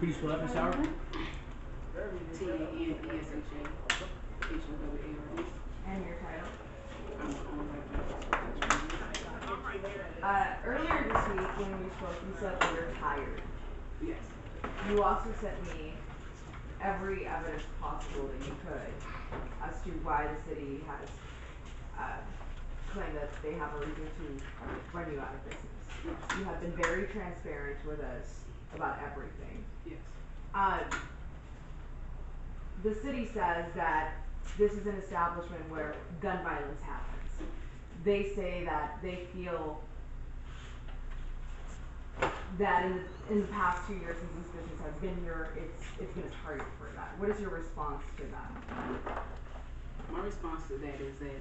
Could you spell that, Miss Howard? TANESHA, HOWARD. And your title? I'm the owner of Earlier this week when we spoke, you said that you're tired. Yes. You also sent me every evidence possible that you could as to why the city has claimed that they have a reason to run you out of business. Yes. You have been very transparent with us about everything. Yes. The city says that this is an establishment where gun violence happens. They say that they feel that in the past 2 years since this business has been here, it's been a target for that. What is your response to that? My response to that is that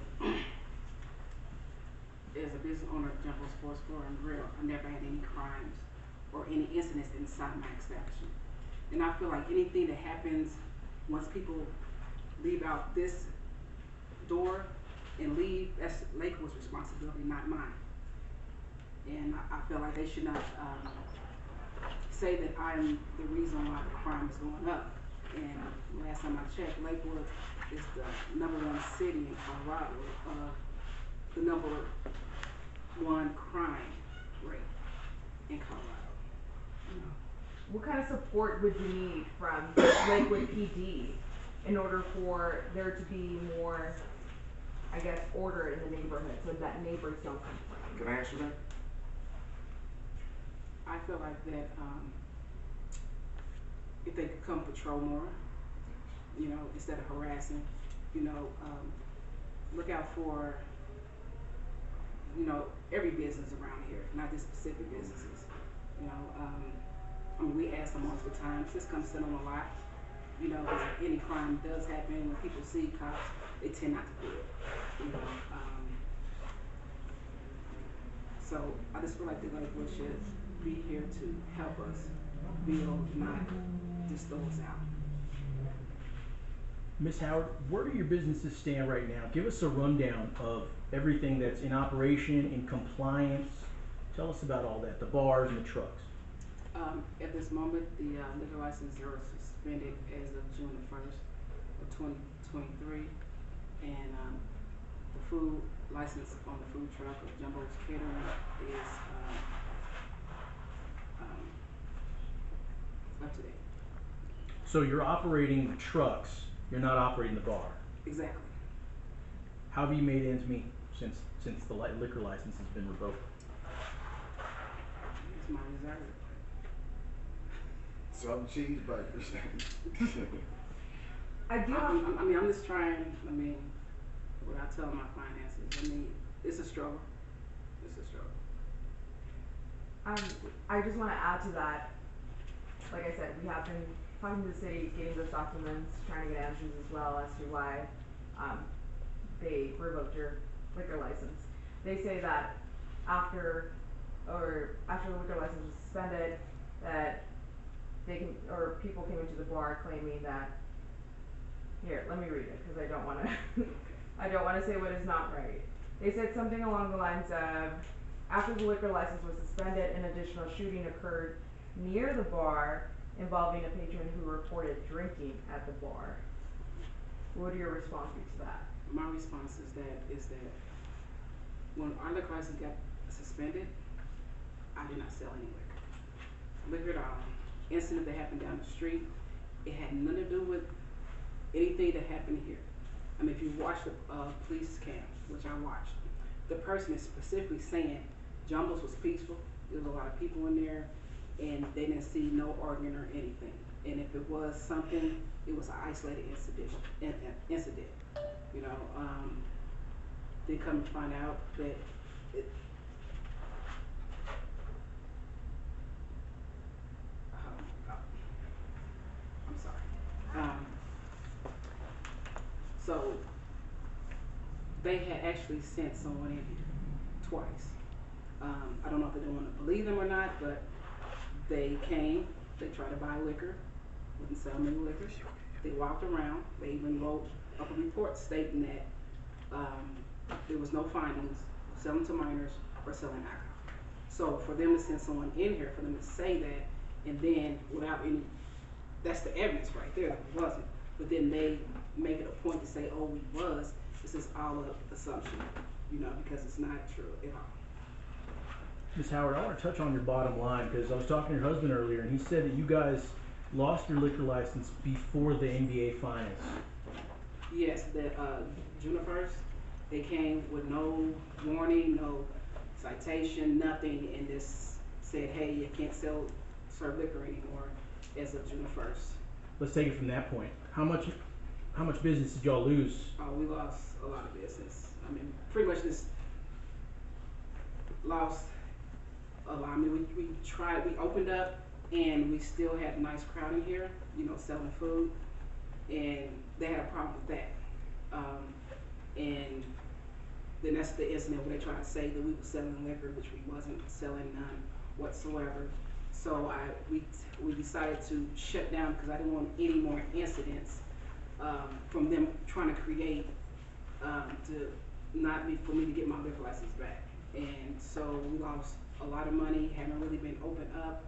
as a business owner of Jumbo Sports Bar and Grill, I never had any crimes or any incidents inside my establishment. And I feel like anything that happens once people leave out this door and leave, that's Lakewood's responsibility, not mine. And I feel like they should not say that I'm the reason why the crime is going up. And last time I checked, Lakewood is the #1 city in Colorado of the #1 crime rate in Colorado. You know. What kind of support would you need from Lakewood PD in order for there to be more, I guess, order in the neighborhood so that neighbors don't complain? Can I answer that? I feel like that if they could come patrol more, you know, instead of harassing, you know, look out for, you know, every business around here, not just specific businesses. You know, I mean, we ask them multiple times, just come sit on the lot. You know, because if any crime does happen, when people see cops, they tend not to do it. You know, so I just feel like the Lakewood should be here to help us build, not just throw us out. Miss Howard, where do your businesses stand right now? Give us a rundown of everything that's in operation, in compliance. Tell us about all that, the bars and the trucks. At this moment, the liquor licenses are suspended as of June the 1st of 2023, and the food license on the food truck of Jumbo's Catering is up to date. So you're operating the trucks, you're not operating the bar. Exactly. How have you made ends meet since the liquor license has been revoked? It's my reserve. Some cheeseburgers. I do I mean, I'm just trying, I mean, without telling my finances, I mean, it's a struggle. It's a struggle. I just want to add to that. Like I said, we have been talking to the city, getting those documents, trying to get answers as well as to why they revoked your liquor license. They say that after the liquor license was suspended, that people came into the bar claiming that. Here, let me read it because I don't want to. I don't want to say what is not right. They said something along the lines of, after the liquor license was suspended, an additional shooting occurred near the bar involving a patron who reported drinking at the bar. What would your response be to that? My response is that when our liquor license got suspended, I did not sell any liquor. Liquor at all. Incident that happened down the street, it had nothing to do with anything that happened here. I mean, if you watch the police cam, which I watched, the person is specifically saying Jumbo's was peaceful. There was a lot of people in there, and they didn't see no arguing or anything. And if it was something, it was an isolated incident. You know, they come to find out that I'm sorry. So they had actually sent someone in here twice. I don't know if they didn't want to believe them or not, but they came, they tried to buy liquor, wouldn't sell any liquor. They walked around, they even wrote up a report stating that there was no findings of selling to minors or selling alcohol. So for them to send someone in here, for them to say that, and then without any that's the evidence right there that we wasn't. But then they make it a point to say, oh, we was. This is all an assumption, you know, because it's not true at all. Ms. Howard, I want to touch on your bottom line because I was talking to your husband earlier and he said that you guys lost your liquor license before the NBA finals. Yes, the Junipers, they came with no warning, no citation, nothing, and just said, hey, you can't serve liquor anymore as of June 1st. Let's take it from that point. How much business did y'all lose? We lost a lot of business. I mean, pretty much just lost a lot. I mean, we opened up and we still had a nice crowd in here, you know, selling food, and they had a problem with that. And then that's the incident where they tried to say that we were selling liquor, which we wasn't selling none whatsoever. So we decided to shut down because I didn't want any more incidents from them trying to create to not be for me to get my liquor license back. And so we lost a lot of money, haven't really been open up.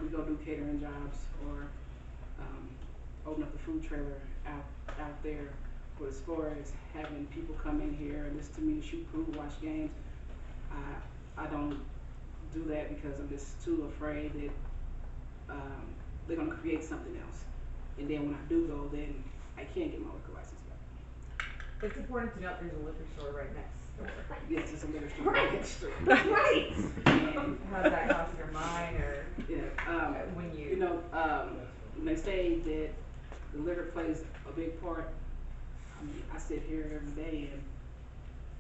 We go do catering jobs or open up the food trailer out there. But as far as having people come in here and listen to me shoot pool, watch games, I don't do that because I'm just too afraid that they're gonna create something else. And then when I do go, then I can't get my liquor license back. It's important to note there's a liquor store right next door. Yes, it's a liquor store right next door. Right. And How's that crossing your mind, or yeah, when you? you know, when they say that the liquor plays a big part, I mean, I sit here every day and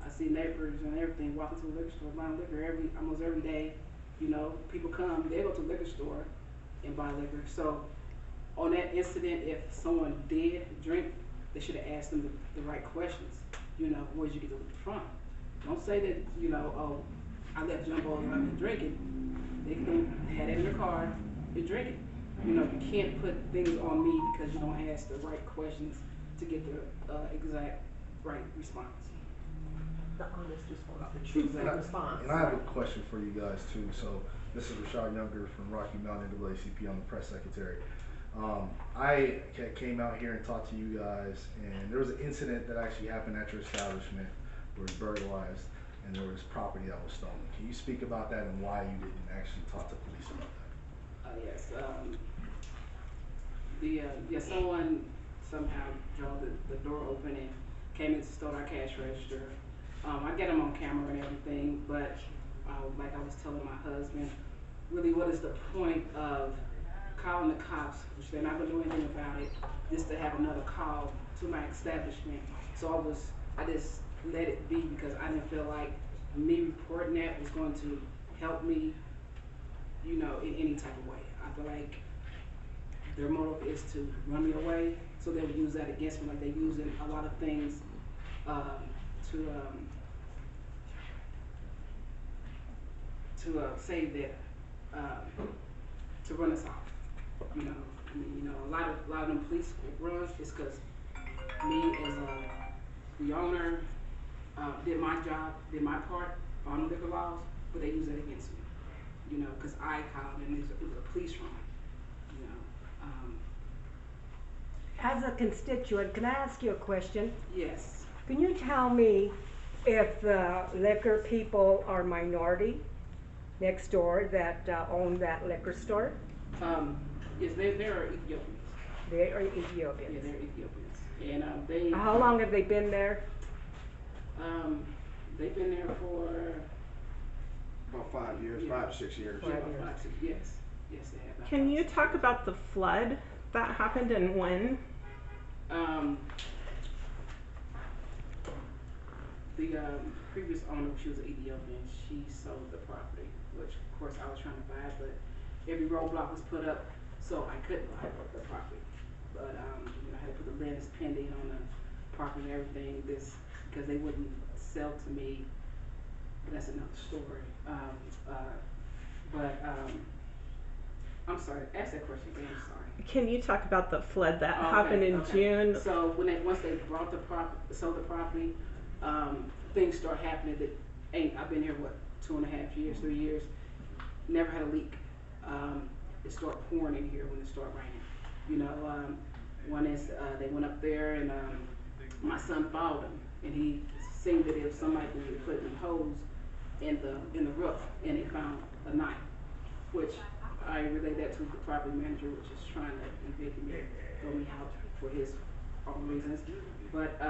I see neighbors and everything walking to the liquor store buying liquor almost every day. You know, people come, they go to the liquor store and buy liquor. So on that incident, if someone did drink, they should have asked them the right questions. You know, where'd you get the liquor from? Don't say that, you know, oh, I left Jumbo and I've been drinking. They can have it in their car and drink it. You know, you can't put things on me because you don't ask the right questions to get the exact right response. The honest response, the truthful response. And I have a question for you guys too. So this is Rashad Younger from Rocky Mountain NAACP. I'm the press secretary. I came out here and talked to you guys, and there was an incident that actually happened at your establishment where it was burglarized and there was property that was stolen. Can you speak about that and why you didn't actually talk to police about that? Yes. Someone somehow drove the door open and came in to stole our cash register. I get them on camera and everything, but like I was telling my husband, really, what is the point of calling the cops, which they're not going to do anything about it, just to have another call to my establishment? So I just let it be because I didn't feel like me reporting that was going to help me, you know, in any type of way. I feel like their motive is to run me away, so they would use that against me, like they use in a lot of things to say that to run us off. You know, I mean, you know, a lot of them police runs is because me as the owner did my job, did my part on the liquor laws, but they use that against me. You know, because I called and it was a police run. You know. As a constituent, can I ask you a question? Yes. Can you tell me if the liquor people are minority next door that own that liquor store? Yes, they are Ethiopians. They are Yeah, Ethiopians. they're Ethiopians, and they. How long have they been there? They've been there for About 5 years, Yeah. 5 to 6 years. Five years. 5, 6 years. Yes, they have. Can you talk about the flood that happened and when? The previous owner, she was an Ethiopian, she sold the property, which of course I was trying to buy, but every roadblock was put up, so I couldn't buy the property. But you know, I had to put the rent pending on the property and everything, because they wouldn't sell to me. But that's another story. I'm sorry, ask that question again, I'm sorry. Can you talk about the flood that Okay, happened in okay. June? So once they bought sold the property, things start happening that I've been here 2.5 years, 3 years, never had a leak. it started pouring in here when it started raining. You know, one is they went up there and my son followed them, and he seen that if somebody was putting holes in the roof, and they found a knife, which I relayed that to the property manager, which is trying to evict me, throw me out for his own reasons. But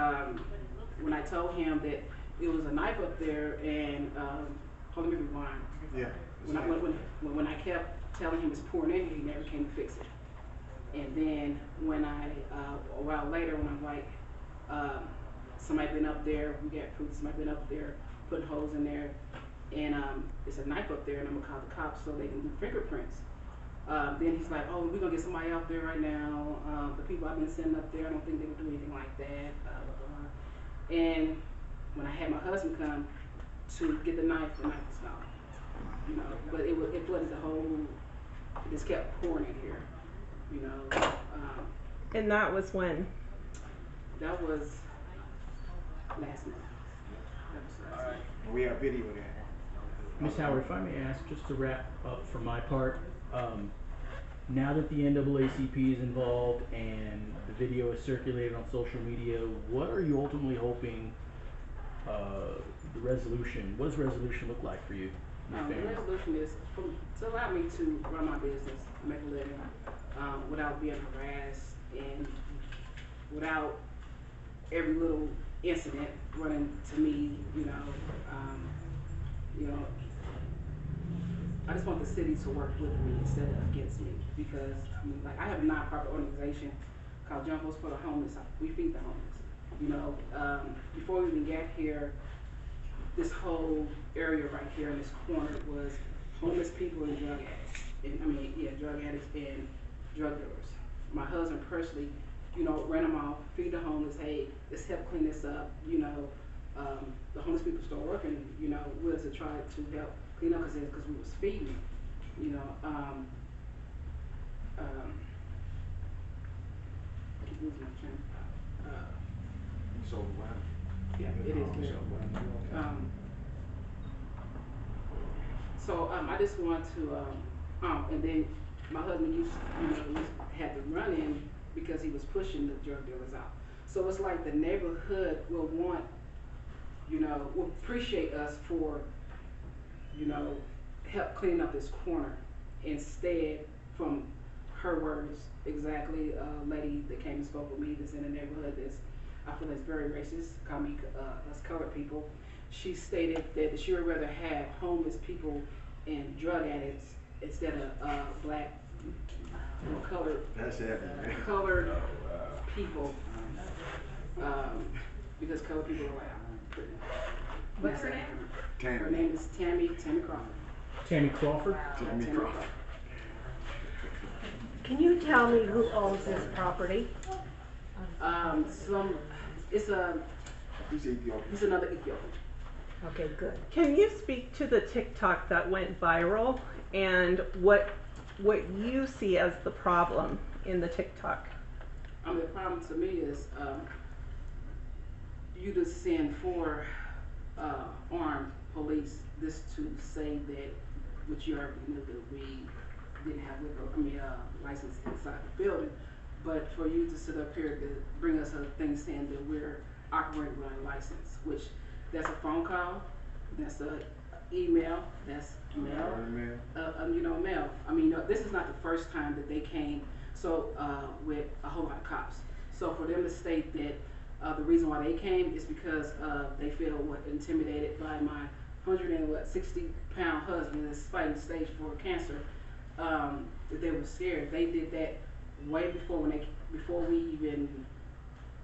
when I told him that it was a knife up there, and hold on, let me rewind. Yeah. When I kept telling him it's pouring in, he never came to fix it. And then when I a while later, when I'm like, somebody been up there, we got proof. Somebody been up there putting holes in there, and it's a knife up there, and I'm gonna call the cops so they can do fingerprints. Then he's like, oh, we're gonna get somebody out there right now. The people I've been sending up there, I don't think they would do anything like that. Blah, blah, blah. And when I had my husband come to get the knife was gone. You know, but it flooded the whole. It just kept pouring in here. You know. And that was when? That was last month. We have video of that. Ms. Howard, if I may ask, just to wrap up for my part, now that the NAACP is involved and the video is circulated on social media, what are you ultimately hoping what does resolution look like for you? The resolution is to allow me to run my business, make a living, without being harassed and without every little incident running to me. You know, I just want the city to work with me instead of against me, because like I have a nonprofit organization called Jumpers for the Homeless. We feed the homeless. You know, before we even got here, this whole area right here in this corner was homeless people and drug addicts. Drug addicts and drug dealers. My husband personally, you know, ran them off, feed the homeless. Hey, let's help clean this up. You know, the homeless people start working, you know, with us to try to help clean up because we was feeding them. You know, I keep losing my train of thought. So what? Yeah, it is good. I just want to, and then my husband had to run in because he was pushing the drug dealers out. So it's like the neighborhood will want, will appreciate us for, help clean up this corner, instead, from her words, exactly, a lady that came and spoke with me that's in the neighborhood that's, I feel that's very racist, call me us colored people. She stated that she would rather have homeless people and drug addicts instead of black or colored people, because colored people are loud. What's her name? Tammy. Her name is Tammy Crawford. Tammy Crawford? Tammy Crawford. Can you tell me who owns this property? It's another Ethiopian. Okay, good. Can you speak to the TikTok that went viral and what you see as the problem in the TikTok? The problem to me is you to send 4 armed police this to say that, which you already knew, that we didn't have license inside the building, but for you to sit up here to bring us a thing saying that we're operating without a license, which that's a phone call, that's a email, that's mail, mail. This is not the first time that they came with a whole lot of cops. So for them to state that the reason why they came is because they feel intimidated by my 160-pound husband that's fighting stage 4 cancer, that they were scared. They did that way before we even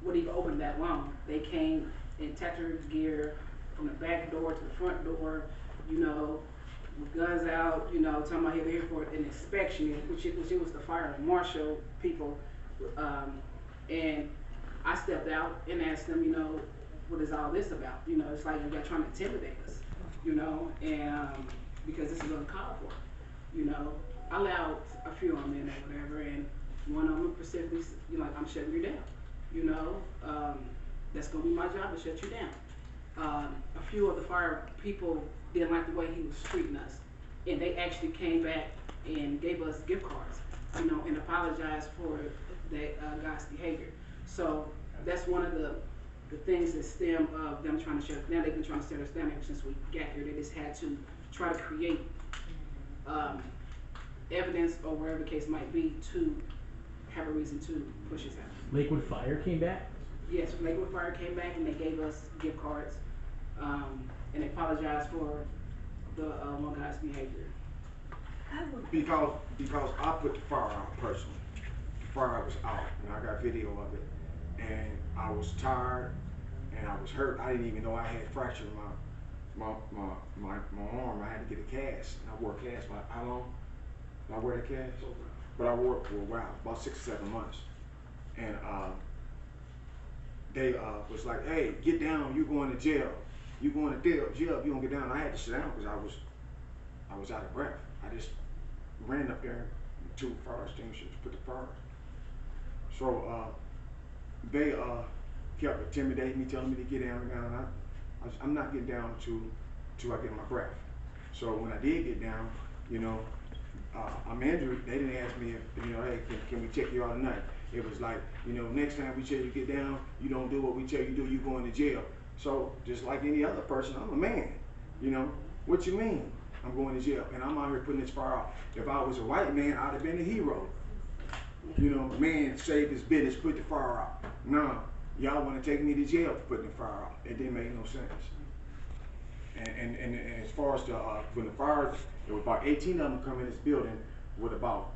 would even open that long. They came in tactical gear from the back door to the front door, with guns out, talking about here for an inspection, which it was the fire and marshal people, and I stepped out and asked them, what is all this about? It's like they're trying to intimidate us, and because this is uncalled for, I allowed a few of them in or whatever, and one of them specifically, I'm shutting you down, that's gonna be my job, to shut you down. A few of the fire people didn't like the way he was treating us, and they actually came back and gave us gift cards, you know, and apologized for that guy's behavior. So that's one of the things that stem of them trying to shut us down. They've been trying to shut us down ever since we got here. They just had to try to create evidence or whatever the case might be to have a reason to push us out. Lakewood Fire came back? Yes, Lakewood Fire came back and they gave us gift cards, and they apologized for the one guy's behavior. Because I put the fire out personally. The fire was out, and I got video of it. And I was tired, and I was hurt. I didn't even know I had fractured my arm. I had to get a cast. And I wore a cast for how long? Did I wear the cast? But I wore it for a while, about 6 or 7 months. And they was like, hey, get down, you going to jail. You going to jail if you don't get down. I had to sit down because I was out of breath. I just ran up there with 2 fire extinguishers to put the fire. So they kept intimidating me, telling me to get down. I'm not getting down till I get my breath. So when I did get down, you know, I'm injured. They didn't ask me if, you know, hey, can we check you out tonight? It was like, you know, next time we tell you to get down, you don't do what we tell you to do, you going to jail. So just like any other person, I'm a man. You know, what you mean? I'm going to jail, and I'm out here putting this fire out. If I was a white man, I'd have been a hero. You know, man saved his business, put the fire out. No, y'all want to take me to jail for putting the fire out. It didn't make no sense. And as far as when the fires, there was about 18 of them come in this building with about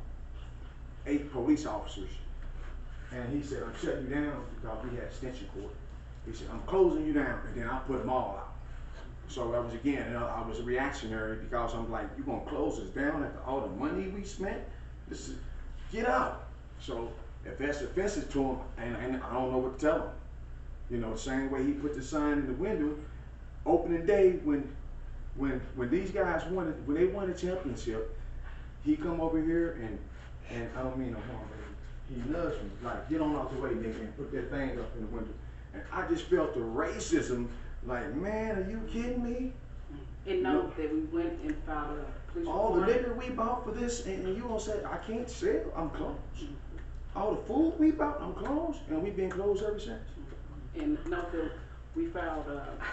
8 police officers. And he said, I'm shutting you down because we had extension cord. He said, I'm closing you down, and then I put them all out. So that was, again, I was a reactionary because I'm like, you gonna close us down after all the money we spent? This is, get out. So if that's offensive to him, and I don't know what to tell him. You know, the same way he put the sign in the window, opening day when these guys when they won the championship, he come over here and I don't mean no harm, but he nudged me, like, get on out the way, nigga, and put that thing up in the window. And I just felt the racism, like, man, are you kidding me? And know that we went and filed a police All the report. liquor we bought for this, and you gonna say, I can't sell, I'm closed. All the food we bought, I'm closed, and we've been closed ever since. And note that we filed,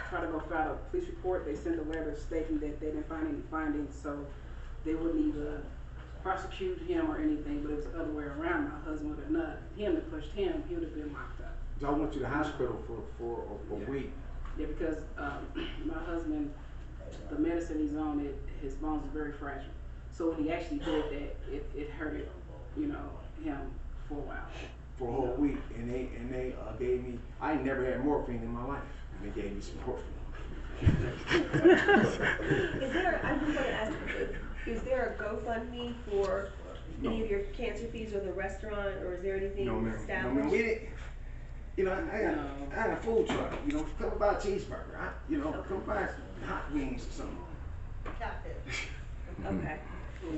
tried to go file a police report. They sent a letter stating that they didn't find any findings, so they wouldn't either prosecute him or anything, but it was the other way around. My husband would have not, him that pushed him, he would have been locked up. So I went to the hospital for a week. Yeah, because my husband, the medicine he's on, his bones are very fragile. So when he actually did that, it hurted, you know, him for a while. For a whole week, and they gave me, I ain't never had morphine in my life, and they gave me some morphine. Is there, I just want to ask, is there a GoFundMe for any of your cancer fees or the restaurant, or is there anything No, ma'am. established? No, ma'am. We didn't. You know, I had a food truck. You know, come buy a cheeseburger. You know, come buy some hot wings or something. Got it. Okay.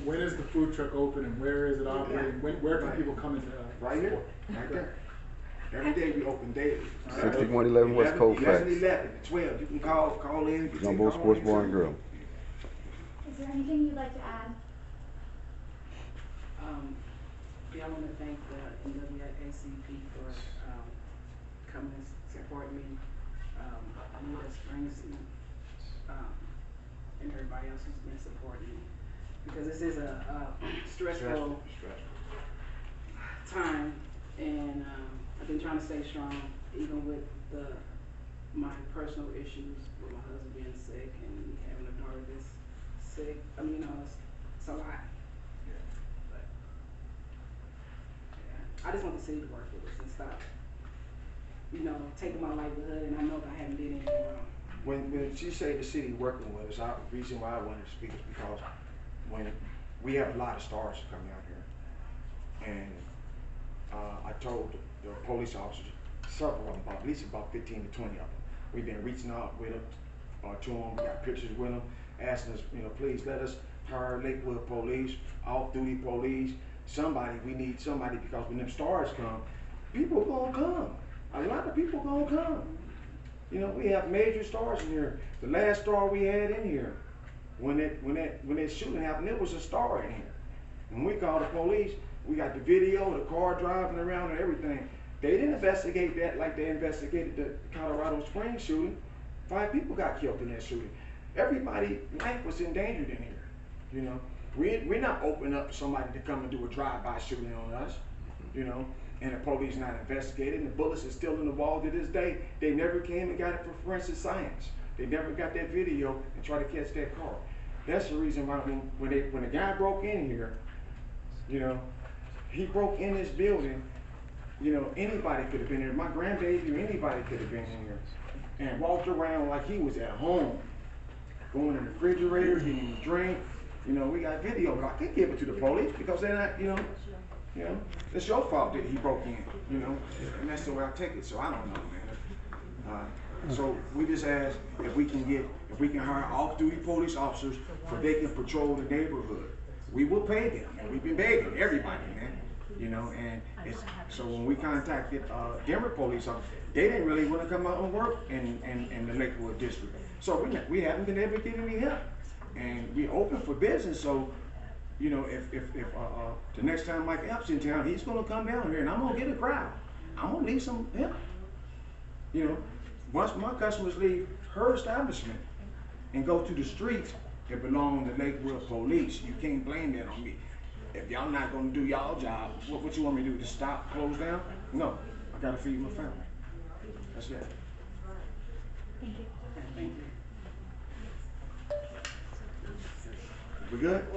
When is the food truck open and where is it operating? Where can people come into Right here, right there. Every day we open daily. 6111 West Colfax. 11 to 12. You can call in. Get Jumbo Sports Bar and Grill. Is there anything you'd like to add? Yeah, I want to thank the NAACP for coming and supporting me. Anita Springs and everybody else who's been supporting me. Because this is a stressful time, and I've been trying to stay strong, even with my personal issues with my husband being sick and having a daughter that's sick. I mean, you know, it's a lot. But yeah, I just want the city to work with us and stop, you know, taking my livelihood, and I know that I haven't did anything wrong. When she said the city working with us, the reason why I wanted to speak is because when we have a lot of stars coming out here, and I told the police officers, several of them, at least about 15 to 20 of them, we've been reaching out with them, to them, we got pictures with them, asking us, you know, please let us hire Lakewood police, off-duty police, somebody, we need somebody, because when them stars come, people gonna come. A lot of people gonna come. You know, we have major stars in here. The last star we had in here, when that shooting happened, there was a star in here. When we called the police, we got the video, the car driving around and everything. They didn't investigate that like they investigated the Colorado Springs shooting. 5 people got killed in that shooting. Everybody's life was endangered in here. You know, we're not opening up for somebody to come and do a drive-by shooting on us. You know, and the police not investigating. The bullets are still in the wall to this day. They never came and got it for forensic science. They never got that video and tried to catch that car. That's the reason why when the guy broke in here, you know, he broke in this building. You know, anybody could have been here. My grandbaby or anybody could have been in here and walked around like he was at home, going in the refrigerator, getting a drink. You know, we got video, but I can't give it to the police because they're not, you know, it's your fault that he broke in, you know, and that's the way I take it. So I don't know, man. So we just ask if we can hire off-duty police officers so they can patrol the neighborhood. We will pay them, and we've been begging everybody, man. You know, and so when we contacted Denver police officers, they didn't really want to come out and work in the Lakewood district. So we haven't been able to get any help, and we're open for business. So, you know, if the next time Mike Epps in town, he's gonna come down here, and I'm gonna get a crowd. I'm gonna need some help. You know, once my customers leave her establishment and go to the streets, it belongs to Lakewood police. You can't blame that on me. If y'all not gonna do y'all job, what you want me to do? Just stop, close down? No, I gotta feed my family. That's it. Thank you. We good?